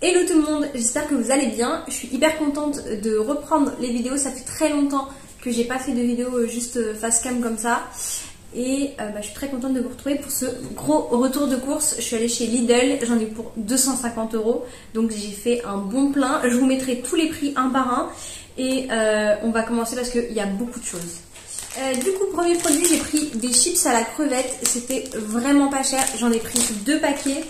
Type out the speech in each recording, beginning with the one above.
Hello tout le monde, j'espère que vous allez bien. Je suis hyper contente de reprendre les vidéos. Ça fait très longtemps que j'ai pas fait de vidéo juste face cam comme ça. Et je suis très contente de vous retrouver pour ce gros retour de course. Je suis allée chez Lidl, j'en ai pour 250 €. Donc j'ai fait un bon plein. Je vous mettrai tous les prix un par un. Et on va commencer parce qu'il y a beaucoup de choses. Du coup, premier produit, j'ai pris des chips à la crevette. C'était vraiment pas cher. J'en ai pris 2 paquets.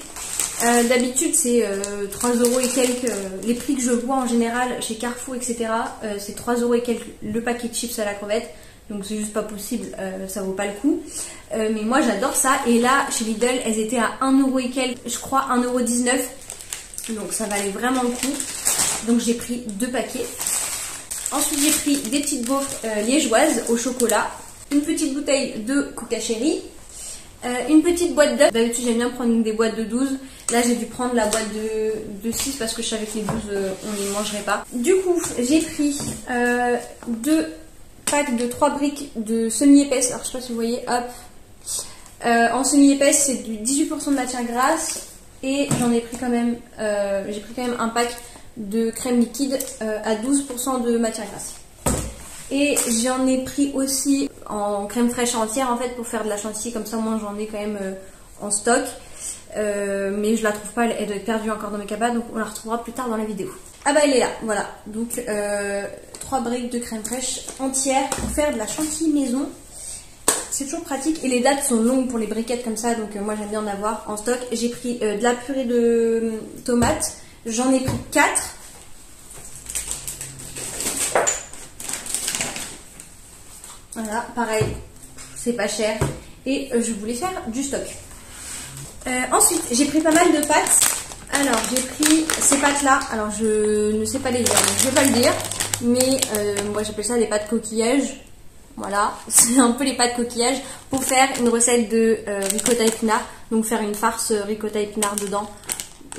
D'habitude c'est 3 € et quelques, les prix que je vois en général chez Carrefour etc, c'est 3 € et quelques le paquet de chips à la crevette, donc c'est juste pas possible, ça vaut pas le coup, mais moi j'adore ça. Et là chez Lidl elles étaient à 1 € et quelques, je crois 1,19 €, donc ça valait vraiment le coup, donc j'ai pris 2 paquets. Ensuite j'ai pris des petites gaufres liégeoises au chocolat, une petite bouteille de Coca Cherry, une petite boîte d'œufs. D'habitude j'aime bien prendre des boîtes de 12. Là j'ai dû prendre la boîte de 6 parce que je savais que les 12 on les mangerait pas. Du coup j'ai pris 2 packs de 3 briques de semi-épaisse. Alors je sais pas si vous voyez, hop. En semi-épaisse c'est du 18% de matière grasse. Et j'en ai pris quand même, j'ai pris quand même un pack de crème liquide à 12% de matière grasse. Et j'en ai pris aussi en crème fraîche entière en fait pour faire de la chantilly, comme ça moi j'en ai quand même en stock, mais je la trouve pas, elle doit être perdue encore dans mes cabanes, donc on la retrouvera plus tard dans la vidéo. Ah bah elle est là, voilà, donc 3 briques de crème fraîche entière pour faire de la chantilly maison. C'est toujours pratique et les dates sont longues pour les briquettes comme ça, donc moi j'aime bien en avoir en stock. J'ai pris de la purée de tomates, j'en ai pris 4. Voilà, pareil, c'est pas cher et je voulais faire du stock. Ensuite, j'ai pris pas mal de pâtes. Alors, j'ai pris ces pâtes-là. Alors, je ne sais pas les dire, donc je vais pas le dire. Mais moi, j'appelle ça des pâtes coquillages. Voilà, c'est un peu les pâtes coquillages pour faire une recette de ricotta épinard. Donc, faire une farce ricotta épinard dedans.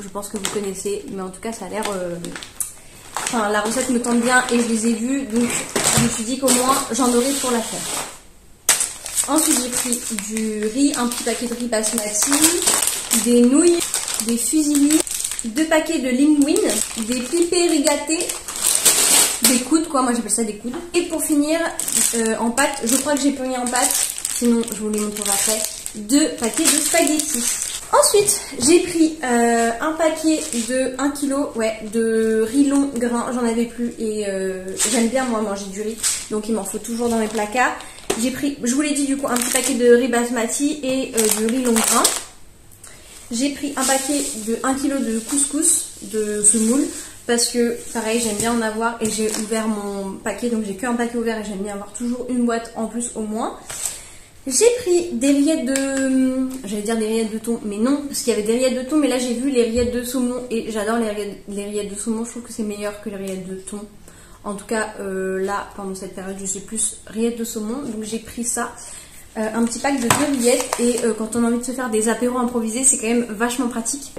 Je pense que vous connaissez, mais en tout cas, ça a l'air... Enfin, la recette me tente bien et je les ai vues, donc je me suis dit qu'au moins j'en aurai pour la faire. Ensuite j'ai pris du riz, un petit paquet de riz basmati, des nouilles, des fusilli, 2 paquets de linguine, des pipés rigatés, des coudes quoi, moi j'appelle ça des coudes. Et pour finir en pâte, je crois que j'ai plus rien en pâte, sinon je vous les montrerai après, 2 paquets de spaghettis. Ensuite, j'ai pris un paquet de 1 kg de riz long grain. J'en avais plus et j'aime bien moi manger du riz, donc il m'en faut toujours dans mes placards. J'ai pris, je vous l'ai dit du coup, un petit paquet de riz basmati et du riz long grain. J'ai pris un paquet de 1 kg de couscous de semoule parce que pareil j'aime bien en avoir et j'ai ouvert mon paquet, donc j'ai qu'un paquet ouvert et j'aime bien avoir toujours une boîte en plus au moins. J'ai pris des rillettes de... J'allais dire des rillettes de thon, mais non, parce qu'il y avait des rillettes de thon, mais là j'ai vu les rillettes de saumon, et j'adore les rillettes de saumon, je trouve que c'est meilleur que les rillettes de thon. En tout cas, là, pendant cette période, je suis plus rillettes de saumon, donc j'ai pris ça. Un petit pack de 2 rillettes, et quand on a envie de se faire des apéros improvisés, c'est quand même vachement pratique.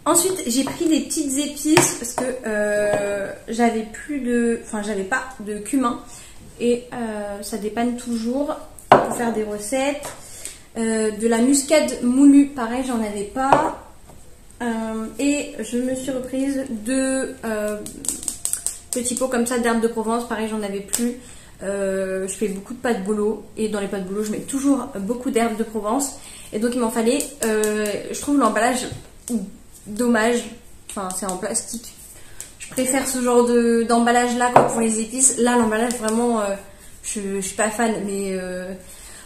Ensuite, j'ai pris des petites épices, parce que j'avais plus de... Enfin, j'avais pas de cumin, et ça dépanne toujours pour faire des recettes. De la muscade moulue, pareil j'en avais pas, et je me suis reprise 2 petits pots comme ça d'herbes de Provence, pareil j'en avais plus. Je fais beaucoup de pâtes bolo et dans les pâtes bolo je mets toujours beaucoup d'herbes de Provence et donc il m'en fallait. Je trouve l'emballage dommage, enfin c'est en plastique, je préfère ce genre d'emballage là quoi, pour les épices. Là l'emballage vraiment je suis pas fan, mais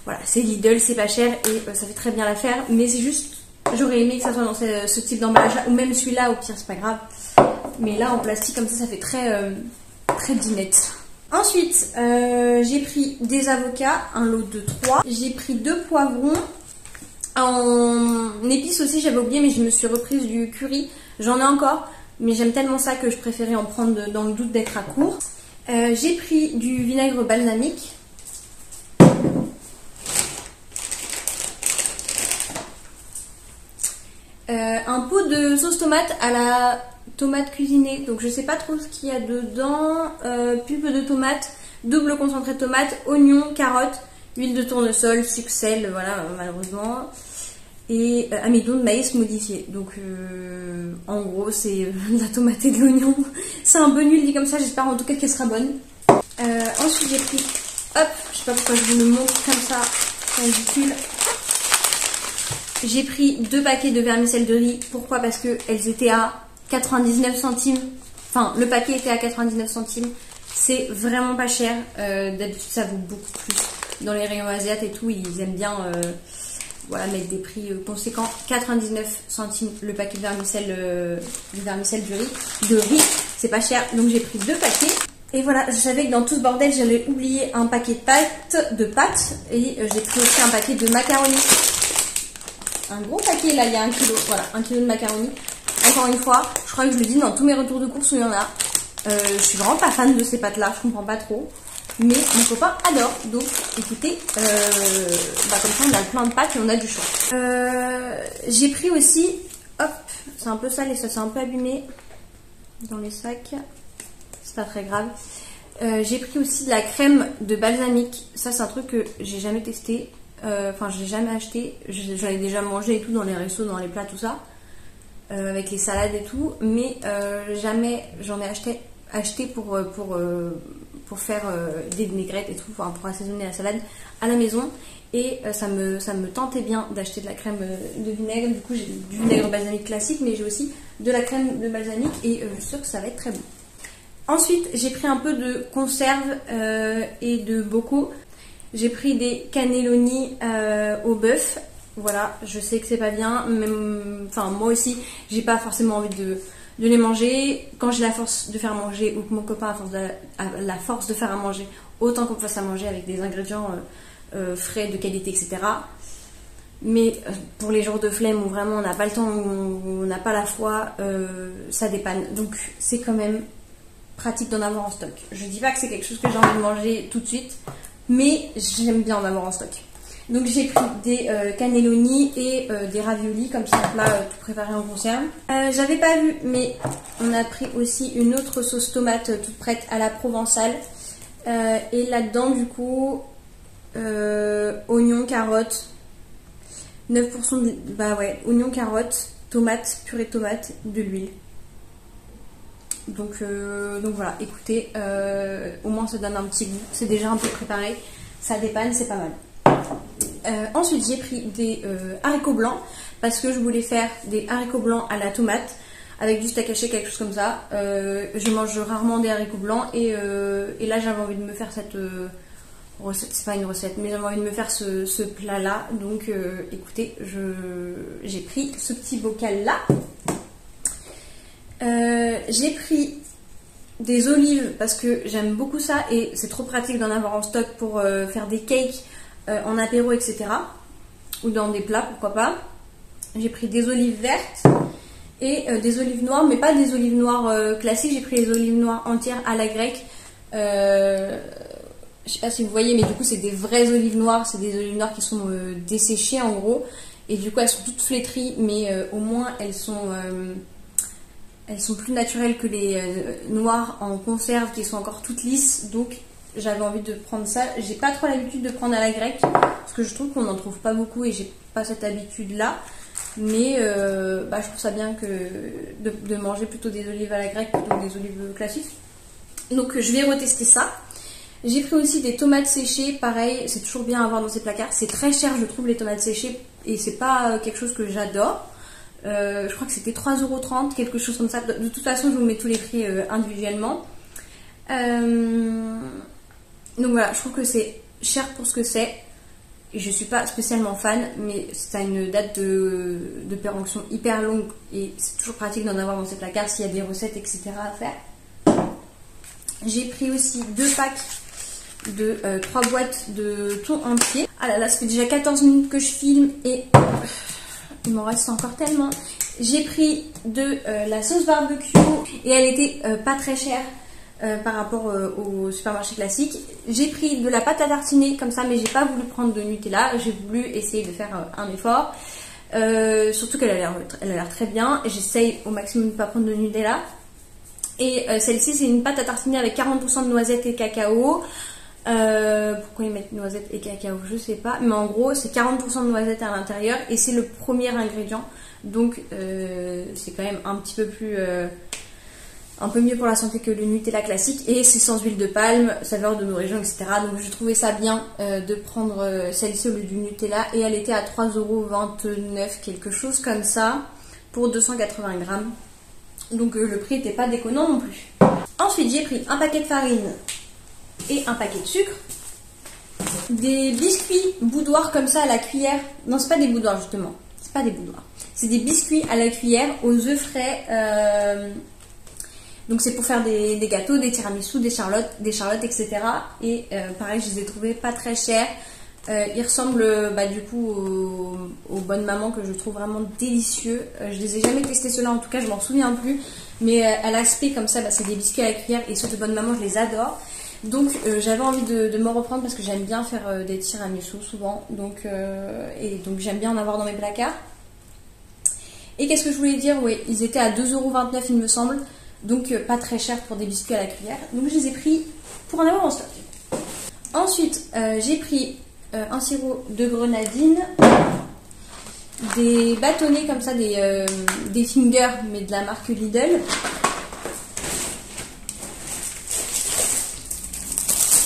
voilà, c'est Lidl, c'est pas cher et ça fait très bien l'affaire. Mais c'est juste, j'aurais aimé que ça soit dans ce type d'emballage là, ou même celui-là, au pire c'est pas grave. Mais là en plastique comme ça fait très dinette. Ensuite, j'ai pris des avocats, un lot de 3. J'ai pris 2 poivrons. En épices aussi j'avais oublié, mais je me suis reprise du curry. J'en ai encore, mais j'aime tellement ça que je préférais en prendre dans le doute d'être à court. J'ai pris du vinaigre balsamique. Un pot de sauce tomate à la tomate cuisinée, donc je sais pas trop ce qu'il y a dedans. Pulpe de tomate, double concentré de tomate, oignon, carottes, huile de tournesol, sucre, sel, voilà malheureusement. et amidon de maïs modifié. Donc en gros c'est de la tomate et de l'oignon. C'est un peu nul dit comme ça, j'espère en tout cas qu'elle sera bonne. Ensuite j'ai pris, hop, je sais pas pourquoi je vous le montre comme ça, c'est ridicule. J'ai pris 2 paquets de vermicelles de riz. Pourquoi? Parce que elles étaient à 99 centimes. Enfin, le paquet était à 99 centimes. C'est vraiment pas cher. D'habitude, ça vaut beaucoup plus. Dans les rayons asiates et tout, ils aiment bien voilà, mettre des prix conséquents. 99 centimes le paquet de vermicelles de riz. C'est pas cher. Donc j'ai pris 2 paquets. Et voilà, je savais que dans tout ce bordel, j'allais oublier un paquet de pâtes. Et j'ai pris aussi un paquet de macaroni. Un gros paquet, là, il y a 1 kg. Voilà, 1 kg de macaroni. Encore une fois, je crois que je le dis dans tous mes retours de course où il y en a. Je suis vraiment pas fan de ces pâtes-là, je comprends pas trop. Mais mon copain adore. Donc, écoutez, comme ça, on a plein de pâtes et on a du choix. J'ai pris aussi, hop, c'est un peu sale et ça s'est un peu abîmé dans les sacs. C'est pas très grave. J'ai pris aussi de la crème de balsamique. Ça, c'est un truc que j'ai jamais testé. Enfin, je l'ai jamais acheté. J'en ai déjà mangé et tout dans les restos, dans les plats, tout ça. Avec les salades et tout. Mais jamais j'en ai acheté pour faire des vinaigrettes et tout. Enfin, pour assaisonner la salade à la maison. Et ça me tentait bien d'acheter de la crème de vinaigre. Du coup, j'ai du vinaigre balsamique classique. Mais j'ai aussi de la crème de balsamique. Et je suis sûre que ça va être très bon. Ensuite, j'ai pris un peu de conserve et de bocaux. J'ai pris des cannelloni au bœuf. Voilà, je sais que c'est pas bien. Même, enfin, moi aussi, j'ai pas forcément envie de les manger. Quand j'ai la force de faire manger, ou que mon copain a la force de faire à manger, autant qu'on me fasse à manger avec des ingrédients frais, de qualité, etc. Mais pour les jours de flemme où vraiment on n'a pas le temps, où on n'a pas la foi, ça dépanne. Donc c'est quand même pratique d'en avoir en stock. Je dis pas que c'est quelque chose que j'ai envie de manger tout de suite, mais j'aime bien en avoir en stock. Donc j'ai pris des cannelloni et des raviolis, comme ça, là, tout préparé en conserve. J'avais pas vu, mais on a pris aussi une autre sauce tomate toute prête à la provençale. Et là-dedans, du coup, oignons, carottes, 9% de... Bah ouais, oignons, carottes, tomates, purée de tomates, de l'huile. Donc voilà, écoutez, au moins ça donne un petit goût. C'est déjà un peu préparé, ça dépanne, c'est pas mal. Ensuite j'ai pris des haricots blancs parce que je voulais faire des haricots blancs à la tomate avec du steak haché, quelque chose comme ça. Je mange rarement des haricots blancs et là j'avais envie de me faire cette recette, c'est pas une recette, mais j'avais envie de me faire ce plat là. Donc écoutez, j'ai pris ce petit bocal là. J'ai pris des olives parce que j'aime beaucoup ça et c'est trop pratique d'en avoir en stock pour faire des cakes en apéro, etc. Ou dans des plats, pourquoi pas. J'ai pris des olives vertes et des olives noires, mais pas des olives noires classiques. J'ai pris les olives noires entières à la grecque. Je sais pas si vous voyez, mais du coup c'est des vraies olives noires. C'est des olives noires qui sont desséchées en gros. Et du coup elles sont toutes flétries, mais au moins elles sont plus naturelles que les noires en conserve qui sont encore toutes lisses. Donc j'avais envie de prendre ça. J'ai pas trop l'habitude de prendre à la grecque parce que je trouve qu'on n'en trouve pas beaucoup et j'ai pas cette habitude là. Mais je trouve ça bien que de manger plutôt des olives à la grecque plutôt que des olives classiques. Donc je vais retester ça. J'ai pris aussi des tomates séchées. Pareil, c'est toujours bien à avoir dans ces placards. C'est très cher, je trouve, les tomates séchées. Et c'est pas quelque chose que j'adore. Je crois que c'était 3,30 €, quelque chose comme ça. De toute façon, je vous mets tous les prix individuellement. Donc voilà, je trouve que c'est cher pour ce que c'est. Et je suis pas spécialement fan, mais ça a une date de péremption hyper longue. Et c'est toujours pratique d'en avoir dans ces placards s'il y a des recettes, etc. à faire. J'ai pris aussi 2 packs de 3 boîtes de thon entier. Ah là là, ça fait déjà 14 minutes que je filme et il m'en reste encore tellement. J'ai pris de la sauce barbecue et elle était pas très chère par rapport au supermarché classique. J'ai pris de la pâte à tartiner comme ça, mais j'ai pas voulu prendre de Nutella. J'ai voulu essayer de faire un effort. Surtout qu'elle a l'air très bien. J'essaye au maximum de ne pas prendre de Nutella. Et celle-ci, c'est une pâte à tartiner avec 40% de noisettes et cacao. Pourquoi ils mettent noisettes et cacao, je sais pas. Mais en gros, c'est 40% de noisettes à l'intérieur et c'est le premier ingrédient. Donc, c'est quand même un petit peu plus... un peu mieux pour la santé que le Nutella classique. Et c'est sans huile de palme, saveur de nos régions, etc. Donc, je trouvais ça bien de prendre celle-ci au lieu du Nutella. Et elle était à 3,29€, quelque chose comme ça, pour 280 grammes. Donc, le prix n'était pas déconnant non plus. Ensuite, j'ai pris un paquet de farine et un paquet de sucre, des biscuits boudoirs comme ça à la cuillère. Non, c'est pas des boudoirs justement, c'est pas des boudoirs, c'est des biscuits à la cuillère aux œufs frais. Donc c'est pour faire des gâteaux, des tiramisu, des charlottes, etc. Et pareil, je les ai trouvés pas très chers. Ils ressemblent du coup aux bonnes mamans que je trouve vraiment délicieux. Je les ai jamais testés ceux-là, en tout cas je m'en souviens plus. Mais à l'aspect comme ça, c'est des biscuits à la cuillère et ceux de bonne maman je les adore. Donc j'avais envie de m'en reprendre parce que j'aime bien faire des tiramisu souvent. Donc j'aime bien en avoir dans mes placards. Et qu'est-ce que je voulais dire? Oui, ils étaient à 2,29€ il me semble. Donc pas très cher pour des biscuits à la cuillère. Donc je les ai pris pour en avoir en stock. Ensuite j'ai pris un sirop de grenadine, des bâtonnets comme ça, des fingers mais de la marque Lidl.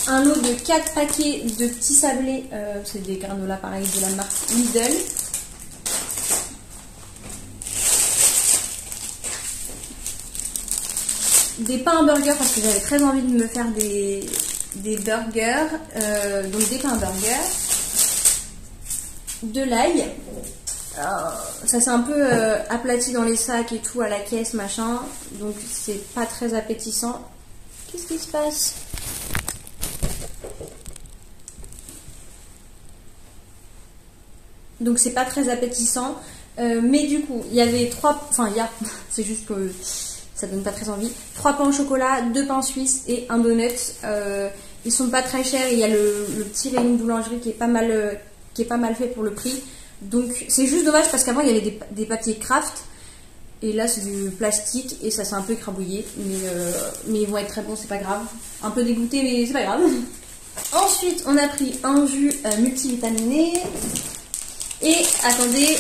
Un lot de 4 paquets de petits sablés, c'est des granolas pareil de la marque Lidl. Des pains à burger parce que j'avais très envie de me faire des burgers, donc des pains à burger, de l'ail. Ça s'est un peu aplati dans les sacs et tout à la caisse machin, donc c'est pas très appétissant. Qu'est-ce qui se passe? Donc c'est pas très appétissant, mais du coup il y avait c'est juste que ça donne pas très envie. 3 pains au chocolat, 2 pains suisses et un donut. Ils sont pas très chers. Il y a le petit rayon boulangerie qui est pas mal fait pour le prix. Donc c'est juste dommage parce qu'avant il y avait des papiers craft et là c'est du plastique et ça s'est un peu écrabouillé. Mais ils vont être très bons, c'est pas grave. Un peu dégoûté mais c'est pas grave. Ensuite on a pris un jus multivitaminé et attendez,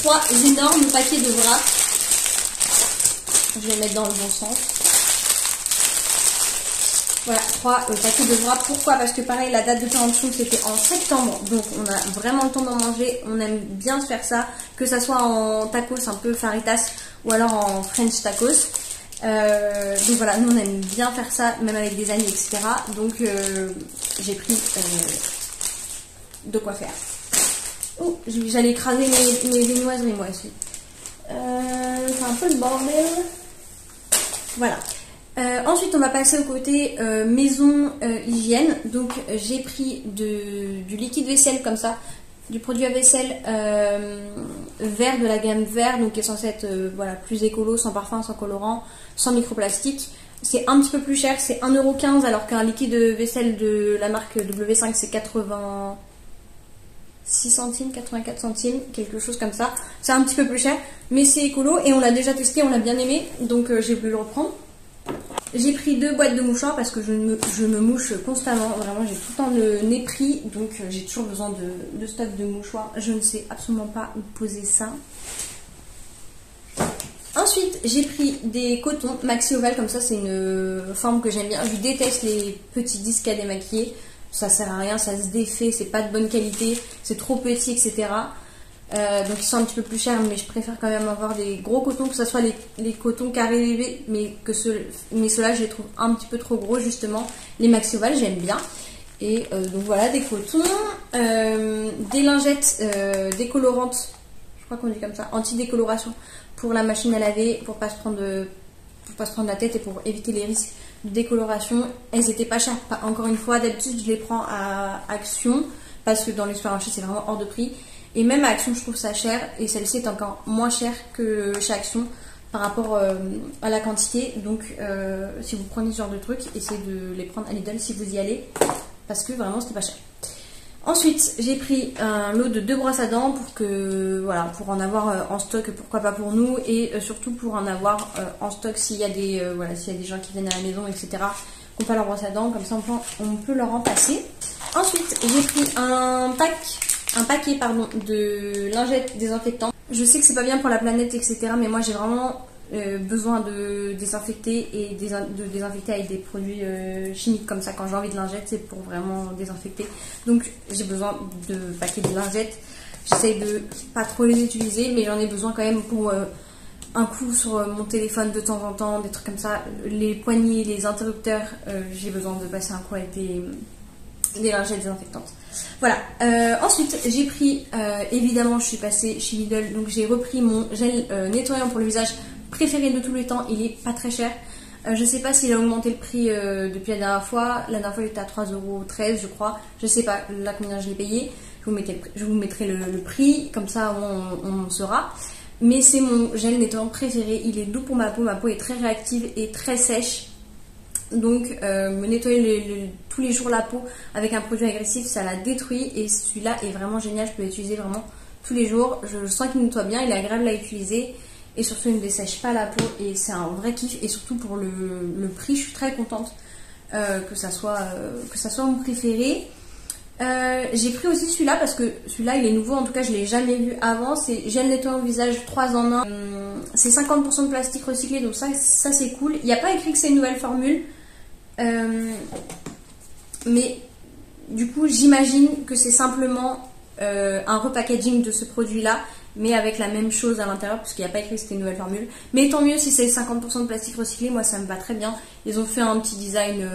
3 énormes paquets de wrap. Je vais mettre dans le bon sens. Voilà, 3 paquets de wrap. Pourquoi? Parce que pareil, la date de péremption c'était en septembre. Donc on a vraiment le temps d'en manger. On aime bien se faire ça. Que ça soit en tacos un peu faritas ou alors en French tacos. Donc voilà, nous on aime bien faire ça, même avec des amis, etc. Donc j'ai pris de quoi faire. Oh, j'allais écraser mes viennoiseries moi aussi. C'est un peu le bordel. Voilà. Ensuite, on va passer au côté maison hygiène. Donc, j'ai pris du liquide vaisselle comme ça, du produit à vaisselle vert de la gamme vert, donc qui est censé être plus écolo, sans parfum, sans colorant, sans microplastique. C'est un petit peu plus cher, c'est 1,15€ alors qu'un liquide vaisselle de la marque W5 c'est 86 centimes, 84 centimes, quelque chose comme ça. C'est un petit peu plus cher, mais c'est écolo et on l'a déjà testé, on l'a bien aimé, donc j'ai voulu le reprendre. J'ai pris 2 boîtes de mouchoirs parce que je me mouche constamment, vraiment j'ai tout le temps le nez pris, donc j'ai toujours besoin de stock de mouchoirs. Je ne sais absolument pas où poser ça. Ensuite, j'ai pris des cotons maxi ovales, comme ça c'est une forme que j'aime bien. Je déteste les petits disques à démaquiller. Ça sert à rien, ça se défait, c'est pas de bonne qualité, c'est trop petit, etc. Donc ils sont un petit peu plus chers, mais je préfère quand même avoir des gros cotons, que ce soit les cotons carrés, mais ceux-là je les trouve un petit peu trop gros justement. Les maxi ovales j'aime bien. Et donc voilà, des cotons, des lingettes décolorantes, je crois qu'on dit comme ça, anti-décoloration pour la machine à laver, pour pas se prendre la tête et pour éviter les risques de décoloration. Elles étaient pas chères, encore une fois, d'habitude je les prends à Action parce que dans les supermarchés c'est vraiment hors de prix, et même à Action je trouve ça cher, et celle-ci est encore moins chère que chez Action par rapport à la quantité. Donc si vous prenez ce genre de trucs, essayez de les prendre à Lidl si vous y allez, parce que vraiment c'était pas cher. Ensuite, j'ai pris un lot de 2 brosses à dents pour en avoir en stock, pourquoi pas pour nous, et surtout pour en avoir en stock s'il y a des gens qui viennent à la maison, etc. qui n'ont pas leur brosse à dents, comme ça on peut le remplacer. Ensuite, j'ai pris un paquet de lingettes désinfectantes. Je sais que c'est pas bien pour la planète, etc. Mais moi j'ai vraiment besoin de désinfecter et de désinfecter avec des produits chimiques comme ça. Quand j'ai envie de lingettes, c'est pour vraiment désinfecter. Donc j'ai besoin de paquets de lingettes. J'essaye de pas trop les utiliser, mais j'en ai besoin quand même pour un coup sur mon téléphone de temps en temps, des trucs comme ça. Les poignées, les interrupteurs, j'ai besoin de passer un coup avec des lingettes désinfectantes. Voilà. Ensuite, j'ai pris, évidemment, je suis passée chez Lidl, donc j'ai repris mon gel nettoyant pour le visage préféré de tous les temps. Il est pas très cher. Je sais pas s'il a augmenté le prix depuis la dernière fois. La dernière fois, il était à 3,13 €, je crois. Je sais pas là combien je l'ai payé. Je vous mettrai le prix, comme ça on saura. Mais c'est mon gel nettoyant préféré. Il est doux pour ma peau. Ma peau est très réactive et très sèche. Donc me nettoyer tous les jours la peau avec un produit agressif, ça la détruit. Et celui-là est vraiment génial. Je peux l'utiliser vraiment tous les jours. Je sens qu'il nettoie bien. Il est agréable à utiliser. Et surtout, il ne dessèche pas la peau. Et c'est un vrai kiff. Et surtout pour le prix, je suis très contente que ça soit mon préféré. J'ai pris aussi celui-là parce que celui-là il est nouveau, en tout cas je ne l'ai jamais vu avant. C'est gel nettoyant visage 3 en 1. C'est 50% de plastique recyclé, donc ça c'est cool. Il n'y a pas écrit que c'est une nouvelle formule, mais du coup j'imagine que c'est simplement un repackaging de ce produit-là, mais avec la même chose à l'intérieur, parce qu'il n'y a pas écrit que c'était une nouvelle formule. Mais tant mieux si c'est 50% de plastique recyclé, moi ça me va très bien. Ils ont fait un petit design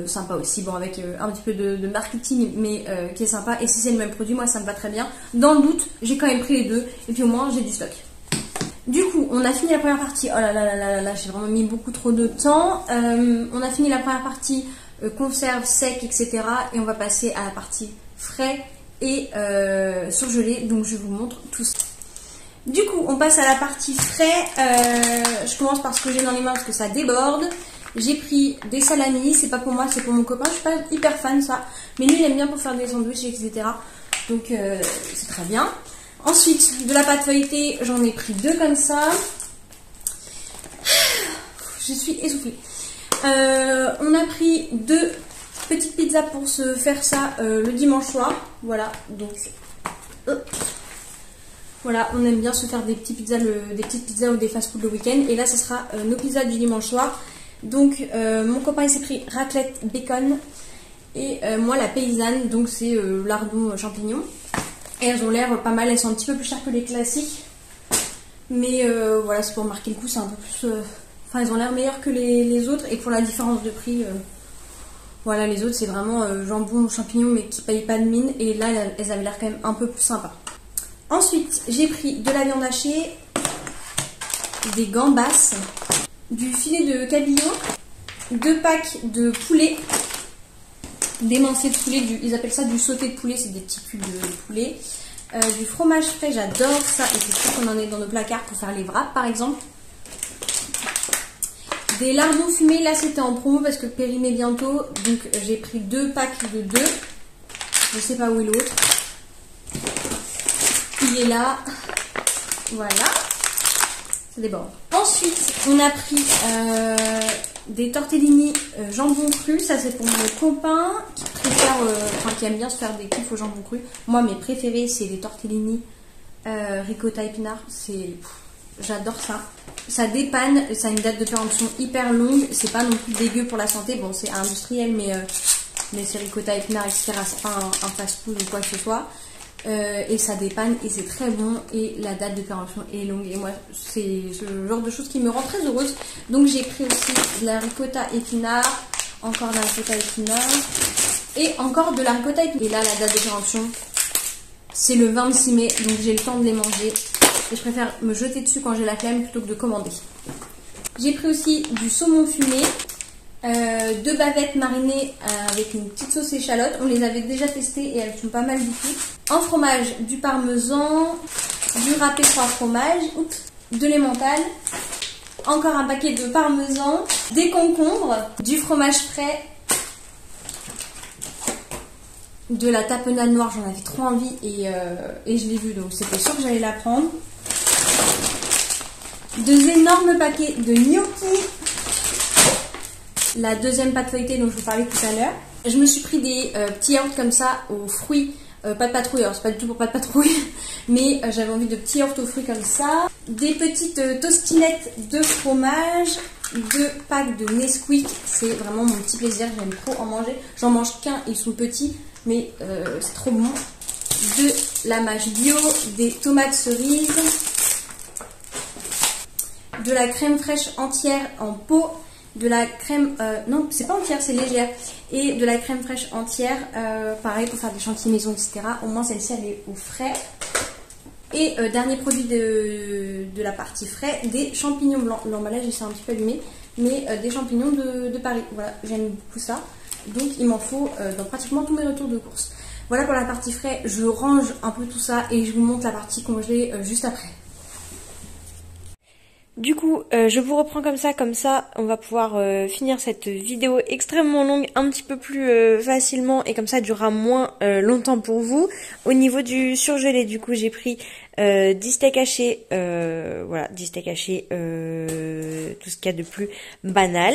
sympa aussi, bon avec un petit peu de marketing, mais qui est sympa. Et si c'est le même produit, moi ça me va très bien. Dans le doute, j'ai quand même pris les deux, et puis au moins j'ai du stock. Du coup, on a fini la première partie. Oh là là là là là, j'ai vraiment mis beaucoup trop de temps. On a fini la première partie conserve, sec, etc. Et on va passer à la partie frais et surgelé. Donc je vous montre tout ça. Du coup, on passe à la partie frais. Je commence par ce que j'ai dans les mains parce que ça déborde. J'ai pris des salamis, c'est pas pour moi, c'est pour mon copain. Je suis pas hyper fan ça, mais lui il aime bien pour faire des sandwichs, etc. Donc c'est très bien. Ensuite, de la pâte feuilletée, j'en ai pris 2 comme ça. Je suis essoufflée. On a pris 2 petites pizzas pour se faire ça le dimanche soir. Voilà, donc voilà, on aime bien se faire des petites pizzas ou des fast-food le week-end. Et là, ce sera nos pizzas du dimanche soir. Donc mon copain il s'est pris raclette bacon et moi la paysanne, donc c'est lardon champignon. Et elles ont l'air pas mal, elles sont un petit peu plus chères que les classiques. Mais voilà, c'est pour marquer le coup, c'est un peu plus... Enfin, elles ont l'air meilleures que les autres. Et pour la différence de prix, voilà, les autres c'est vraiment jambon champignon mais qui paye pas de mine. Et là, elles avaient l'air quand même un peu plus sympas. Ensuite, j'ai pris de la viande hachée, des gambas, du filet de cabillaud, 2 packs de poulet, d'émincé de poulet, ils appellent ça du sauté de poulet, c'est des petits cubes de poulet, du fromage frais, j'adore ça, et c'est sûr qu'on en est dans nos placards pour faire les wraps par exemple, des lardons fumés, là c'était en promo parce que périmé bientôt, donc j'ai pris 2 packs de 2, je sais pas où est l'autre, il est là, voilà. Ça déborde. Ensuite, on a pris des tortellini jambon cru. Ça, c'est pour mon copain qui préfère, qui aime bien se faire des kiffs au jambon cru. Moi, mes préférés, c'est les tortellini ricotta épinard. J'adore ça. Ça dépanne. Ça a une date de péremption hyper longue. C'est pas non plus dégueu pour la santé. Bon, c'est industriel, mais c'est ricotta épinard, etc. C'est pas un fast-food ou quoi que ce soit. Et ça dépanne et c'est très bon et la date de péremption est longue et moi c'est ce genre de choses qui me rend très heureuse. Donc j'ai pris aussi de la ricotta épinard, encore de la ricotta épinard et encore de la ricotta épinard. Et là la date de péremption c'est le 26 mai, donc j'ai le temps de les manger et je préfère me jeter dessus quand j'ai la flemme plutôt que de commander. J'ai pris aussi du saumon fumé, 2 bavettes marinées avec une petite sauce échalote. On les avait déjà testées et elles sont pas mal du tout. En fromage, du parmesan, du râpé 3 fromages, de l'emmental, encore un paquet de parmesan, des concombres, du fromage frais, de la tapenade noire. J'en avais trop envie et je l'ai vu, donc c'était sûr que j'allais la prendre. 2 énormes paquets de gnocchis. la deuxième pâte feuilletée dont je vous parlais tout à l'heure. Je me suis pris des petits yaourts comme ça aux fruits, pas de patrouille, alors c'est pas du tout pour pas de patrouille, mais j'avais envie de petits yaourts aux fruits comme ça. Des petites tostinettes de fromage, 2 packs de Nesquik, c'est vraiment mon petit plaisir, j'aime trop en manger. J'en mange qu'un, ils sont petits, mais c'est trop bon. De la mâche bio, des tomates cerises, de la crème fraîche entière en pot, de la crème, non c'est pas entière, c'est légère, et de la crème fraîche entière, pareil pour faire des chantilly maison, etc. Au moins celle-ci elle est au frais. Et dernier produit de la partie frais, des champignons blancs. L'emballage il s'est un petit peu allumé, mais des champignons de Paris. Voilà, j'aime beaucoup ça. Donc il m'en faut dans pratiquement tous mes retours de course. Voilà pour la partie frais, je range un peu tout ça et je vous montre la partie congelée juste après. Du coup, je vous reprends comme ça on va pouvoir finir cette vidéo extrêmement longue un petit peu plus facilement et comme ça elle durera moins longtemps pour vous. Au niveau du surgelé, du coup j'ai pris 10 steaks hachés, voilà, 10 steaks hachés, tout ce qu'il y a de plus banal.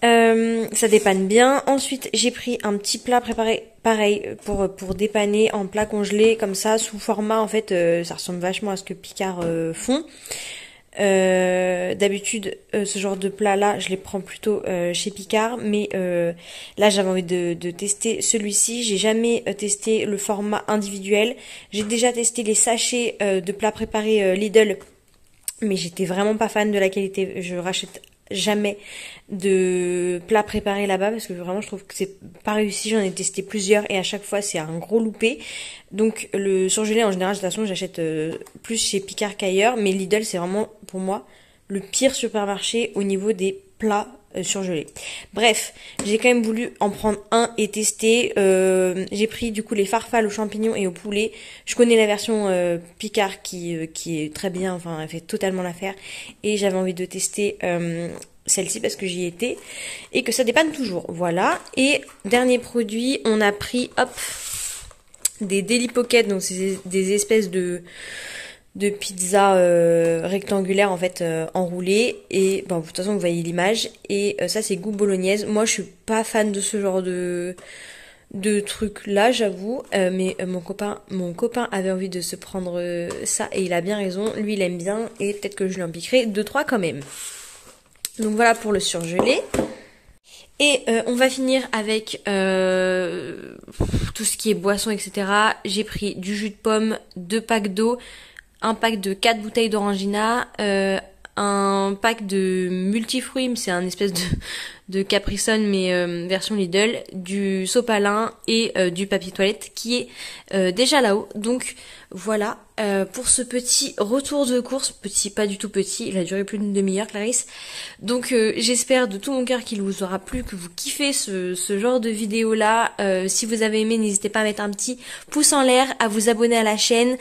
Ça dépanne bien. Ensuite j'ai pris un petit plat préparé pareil pour dépanner en plat congelé comme ça sous format, en fait ça ressemble vachement à ce que Picard font. D'habitude ce genre de plat là je les prends plutôt chez Picard, mais là j'avais envie de tester celui-ci. J'ai jamais testé le format individuel, j'ai déjà testé les sachets de plats préparés Lidl, mais j'étais vraiment pas fan de la qualité. Je rachète jamais de plats préparés là-bas parce que vraiment je trouve que c'est pas réussi. J'en ai testé plusieurs et à chaque fois c'est un gros loupé. Donc le surgelé en général de toute façon j'achète plus chez Picard qu'ailleurs, mais Lidl c'est vraiment pour moi le pire supermarché au niveau des plats surgelés. Bref, j'ai quand même voulu en prendre un et tester. J'ai pris du coup les farfales aux champignons et au poulet. Je connais la version Picard qui est très bien, enfin elle fait totalement l'affaire, et j'avais envie de tester celle-ci parce que j'y étais et que ça dépanne toujours. Voilà. Et dernier produit, on a pris des Deli Pocket, donc c'est des espèces de pizza rectangulaire en fait enroulée, et bon de toute façon vous voyez l'image, et ça c'est goût bolognaise. Moi je suis pas fan de ce genre de trucs là, j'avoue, mais mon copain avait envie de se prendre ça et il a bien raison, lui il aime bien et peut-être que je lui en piquerai 2-3 quand même. Donc voilà pour le surgelé. Et on va finir avec tout ce qui est boisson, etc. J'ai pris du jus de pomme, 2 packs d'eau, un pack de 4 bouteilles d'orangina, un pack de multifruits, c'est un espèce de Capri Sun mais version Lidl, du sopalin et du papier toilette qui est déjà là-haut. Donc voilà pour ce petit retour de course, petit, pas du tout petit, il a duré plus d'une demi-heure Clarisse. Donc j'espère de tout mon cœur qu'il vous aura plu, que vous kiffez ce genre de vidéo là. Si vous avez aimé, n'hésitez pas à mettre un petit pouce en l'air, à vous abonner à la chaîne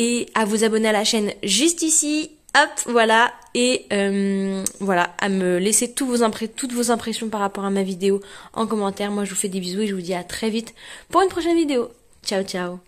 et à vous abonner à la chaîne juste ici. Hop, voilà, et voilà, à me laisser toutes vos impressions par rapport à ma vidéo en commentaire. Moi je vous fais des bisous et je vous dis à très vite pour une prochaine vidéo. Ciao ciao.